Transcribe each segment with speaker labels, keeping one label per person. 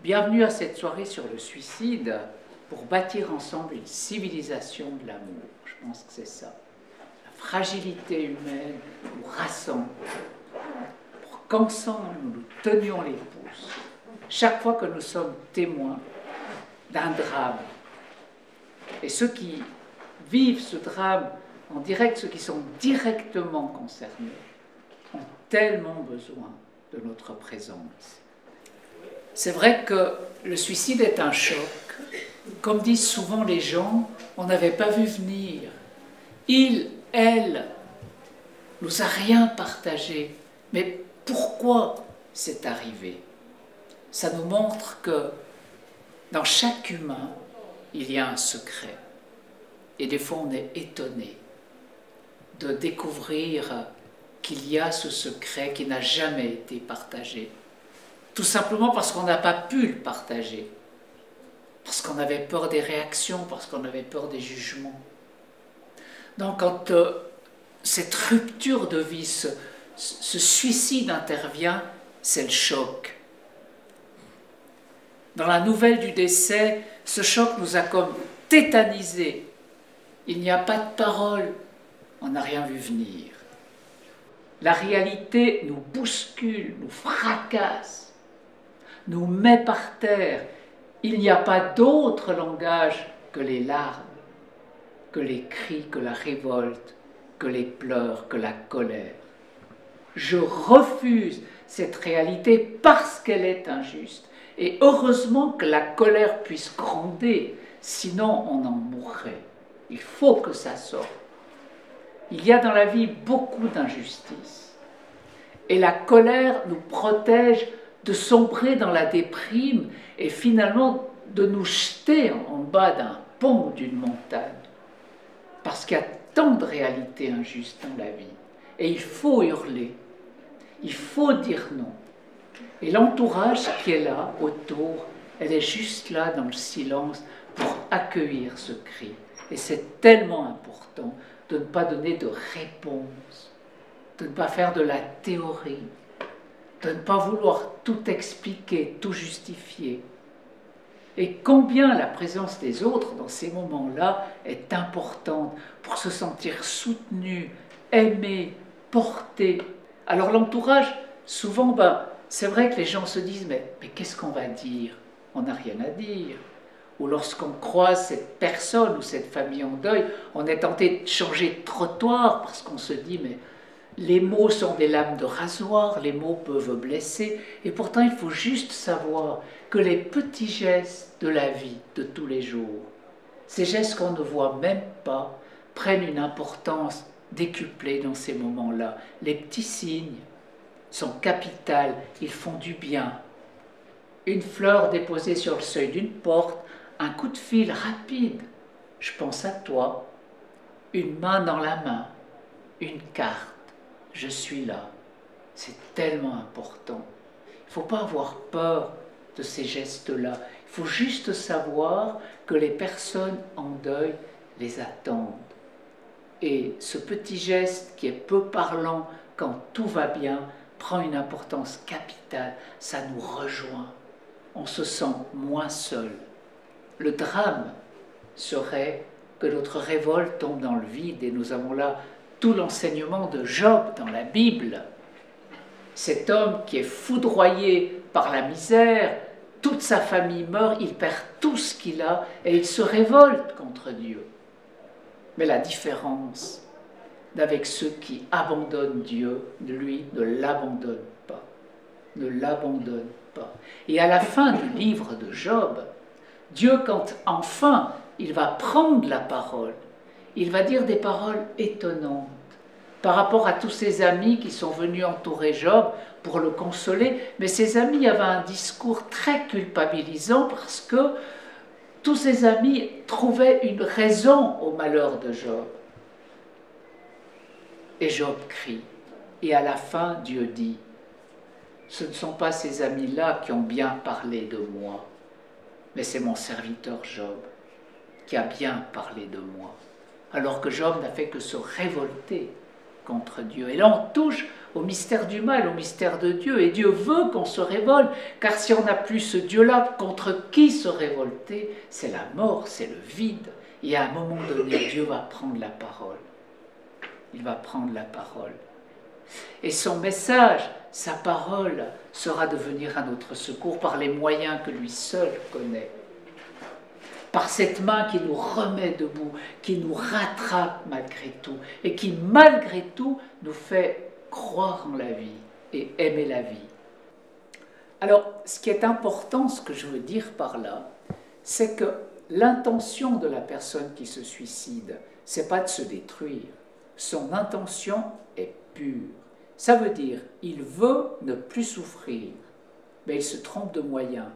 Speaker 1: Bienvenue à cette soirée sur le suicide pour bâtir ensemble une civilisation de l'amour. Je pense que c'est ça. La fragilité humaine nous rassemble pour qu'ensemble nous nous tenions les pouces chaque fois que nous sommes témoins d'un drame. Et ceux qui vivent ce drame en direct, ceux qui sont directement concernés, ont tellement besoin de notre présence. C'est vrai que le suicide est un choc. Comme disent souvent les gens, on n'avait pas vu venir. Il, elle, nous a rien partagé. Mais pourquoi c'est arrivé? Ça nous montre que dans chaque humain, il y a un secret. Et des fois, on est étonné de découvrir qu'il y a ce secret qui n'a jamais été partagé. Tout simplement parce qu'on n'a pas pu le partager, parce qu'on avait peur des réactions, parce qu'on avait peur des jugements. Donc quand cette rupture de vie, ce suicide intervient, c'est le choc. Dans la nouvelle du décès, ce choc nous a comme tétanisés. Il n'y a pas de parole, on n'a rien vu venir. La réalité nous bouscule, nous fracasse, nous met par terre. Il n'y a pas d'autre langage que les larmes, que les cris, que la révolte, que les pleurs, que la colère. Je refuse cette réalité parce qu'elle est injuste. Et heureusement que la colère puisse gronder, sinon on en mourrait. Il faut que ça sorte. Il y a dans la vie beaucoup d'injustices. Et la colère nous protège de sombrer dans la déprime et finalement de nous jeter en bas d'un pont, d'une montagne. Parce qu'il y a tant de réalités injustes dans la vie. Et il faut hurler, il faut dire non. Et l'entourage qui est là, autour, elle est juste là dans le silence pour accueillir ce cri. Et c'est tellement important de ne pas donner de réponse, de ne pas faire de la théorie, de ne pas vouloir tout expliquer, tout justifier. Et combien la présence des autres dans ces moments-là est importante pour se sentir soutenu, aimé, porté. Alors l'entourage, souvent, c'est vrai que les gens se disent « mais qu'est-ce qu'on va dire? On n'a rien à dire. » Ou lorsqu'on croise cette personne ou cette famille en deuil, on est tenté de changer de trottoir parce qu'on se dit « mais les mots sont des lames de rasoir, les mots peuvent blesser. » Et pourtant, il faut juste savoir que les petits gestes de la vie de tous les jours, ces gestes qu'on ne voit même pas, prennent une importance décuplée dans ces moments-là. Les petits signes sont capitaux, ils font du bien. Une fleur déposée sur le seuil d'une porte, un coup de fil rapide, je pense à toi, une main dans la main, une carte. Je suis là. C'est tellement important. Il ne faut pas avoir peur de ces gestes-là. Il faut juste savoir que les personnes en deuil les attendent. Et ce petit geste qui est peu parlant quand tout va bien prend une importance capitale. Ça nous rejoint. On se sent moins seul. Le drame serait que notre révolte tombe dans le vide et nous avons là tout l'enseignement de Job dans la Bible. Cet homme qui est foudroyé par la misère, toute sa famille meurt, il perd tout ce qu'il a et il se révolte contre Dieu. Mais la différence avec ceux qui abandonnent Dieu, lui ne l'abandonne pas. Ne l'abandonne pas. Et à la fin du livre de Job, Dieu, quand enfin il va prendre la parole, il va dire des paroles étonnantes par rapport à tous ses amis qui sont venus entourer Job pour le consoler. Mais ses amis avaient un discours très culpabilisant parce que tous ses amis trouvaient une raison au malheur de Job. Et Job crie. Et à la fin, Dieu dit, ce ne sont pas ces amis-là qui ont bien parlé de moi, mais c'est mon serviteur Job qui a bien parlé de moi. Alors que Job n'a fait que se révolter contre Dieu. Et là, on touche au mystère du mal, au mystère de Dieu. Et Dieu veut qu'on se révolte, car si on n'a plus ce Dieu-là, contre qui se révolter? C'est la mort, c'est le vide. Et à un moment donné, Dieu va prendre la parole. Il va prendre la parole. Et son message, sa parole, sera de venir à notre secours par les moyens que lui seul connaît. Par cette main qui nous remet debout, qui nous rattrape malgré tout, et qui malgré tout nous fait croire en la vie et aimer la vie. Alors, ce qui est important, ce que je veux dire par là, c'est que l'intention de la personne qui se suicide, c'est pas de se détruire. Son intention est pure. Ça veut dire, il veut ne plus souffrir, mais il se trompe de moyens.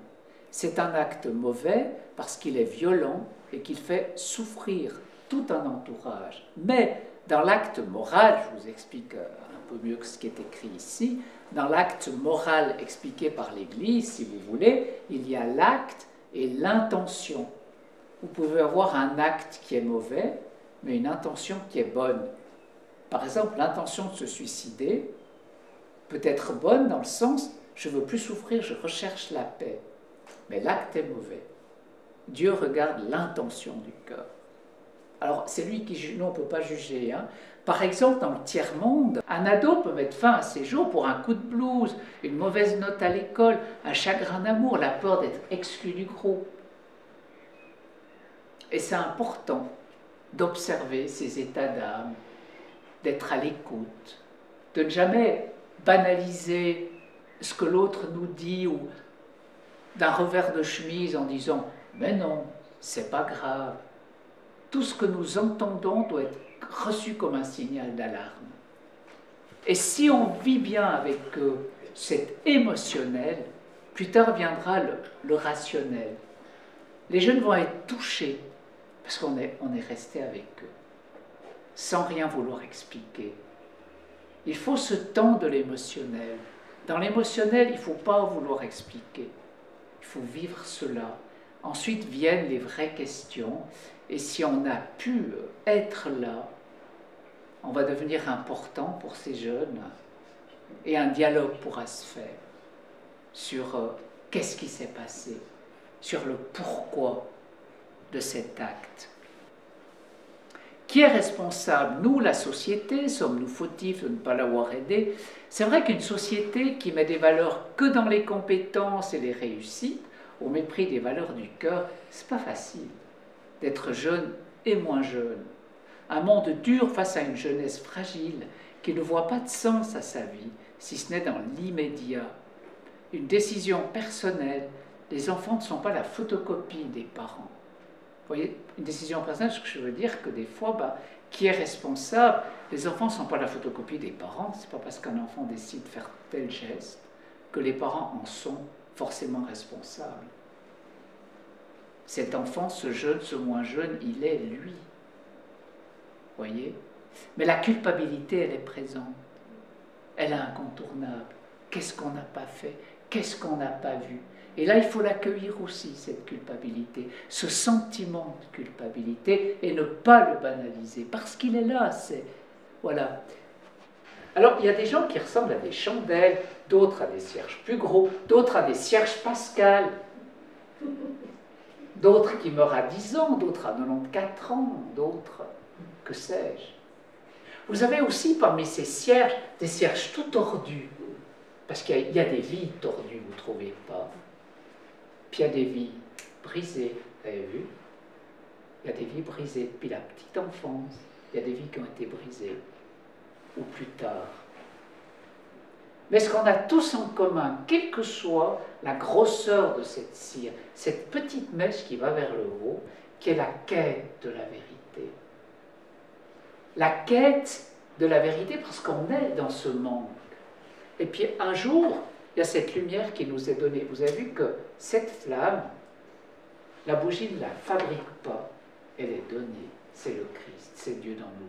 Speaker 1: C'est un acte mauvais parce qu'il est violent et qu'il fait souffrir tout un entourage. Mais dans l'acte moral, je vous explique un peu mieux que ce qui est écrit ici, dans l'acte moral expliqué par l'Église, si vous voulez, il y a l'acte et l'intention. Vous pouvez avoir un acte qui est mauvais, mais une intention qui est bonne. Par exemple, l'intention de se suicider peut être bonne dans le sens « je ne veux plus souffrir, je recherche la paix ». Mais l'acte est mauvais. Dieu regarde l'intention du cœur. Alors, c'est lui qui juge, nous on ne peut pas juger. Hein. Par exemple, dans le tiers-monde, un ado peut mettre fin à ses jours pour un coup de blues, une mauvaise note à l'école, un chagrin d'amour, la peur d'être exclu du groupe. Et c'est important d'observer ces états d'âme, d'être à l'écoute, de ne jamais banaliser ce que l'autre nous dit ou d'un revers de chemise en disant « mais non, c'est pas grave ». Tout ce que nous entendons doit être reçu comme un signal d'alarme. Et si on vit bien avec cet émotionnel, plus tard viendra le rationnel. Les jeunes vont être touchés parce qu'on est resté avec eux, sans rien vouloir expliquer. Il faut ce temps de l'émotionnel. Dans l'émotionnel, il ne faut pas vouloir expliquer. Il faut vivre cela. Ensuite viennent les vraies questions. Et si on a pu être là, on va devenir important pour ces jeunes. Et un dialogue pourra se faire sur qu'est-ce qui s'est passé, sur le pourquoi de cet acte. Qui est responsable? Nous, la société, sommes-nous fautifs de ne pas l'avoir aidé? C'est vrai qu'une société qui met des valeurs que dans les compétences et les réussites, au mépris des valeurs du cœur, c'est pas facile d'être jeune et moins jeune. Un monde dur face à une jeunesse fragile qui ne voit pas de sens à sa vie, si ce n'est dans l'immédiat. Une décision personnelle, les enfants ne sont pas la photocopie des parents. Vous voyez, une décision personnelle, ce que je veux dire que des fois, qui est responsable? Les enfants ne sont pas la photocopie des parents, c'est pas parce qu'un enfant décide de faire tel geste que les parents en sont forcément responsables. Cet enfant, ce jeune, ce moins jeune, il est lui. Vous voyez? Mais la culpabilité, elle est présente. Elle est incontournable. Qu'est-ce qu'on n'a pas fait? Qu'est-ce qu'on n'a pas vu? Et là, il faut l'accueillir aussi, cette culpabilité, ce sentiment de culpabilité, et ne pas le banaliser, parce qu'il est là, c'est... Voilà. Alors, il y a des gens qui ressemblent à des chandelles, d'autres à des cierges plus gros, d'autres à des cierges Pascal, d'autres qui meurent à 10 ans, d'autres à 94 ans, d'autres, que sais-je. Vous avez aussi parmi ces cierges, des cierges tout tordus, parce qu'il y a des vies tordues, vous ne trouvez pas? Puis il y a des vies brisées, vous avez vu? Il y a des vies brisées depuis la petite enfance, il y a des vies qui ont été brisées, ou plus tard. Mais ce qu'on a tous en commun, quelle que soit la grosseur de cette cire, cette petite mèche qui va vers le haut, qui est la quête de la vérité. La quête de la vérité parce qu'on est dans ce manque. Et puis un jour, il y a cette lumière qui nous est donnée. Vous avez vu que cette flamme, la bougie ne la fabrique pas, elle est donnée. C'est le Christ, c'est Dieu dans nous.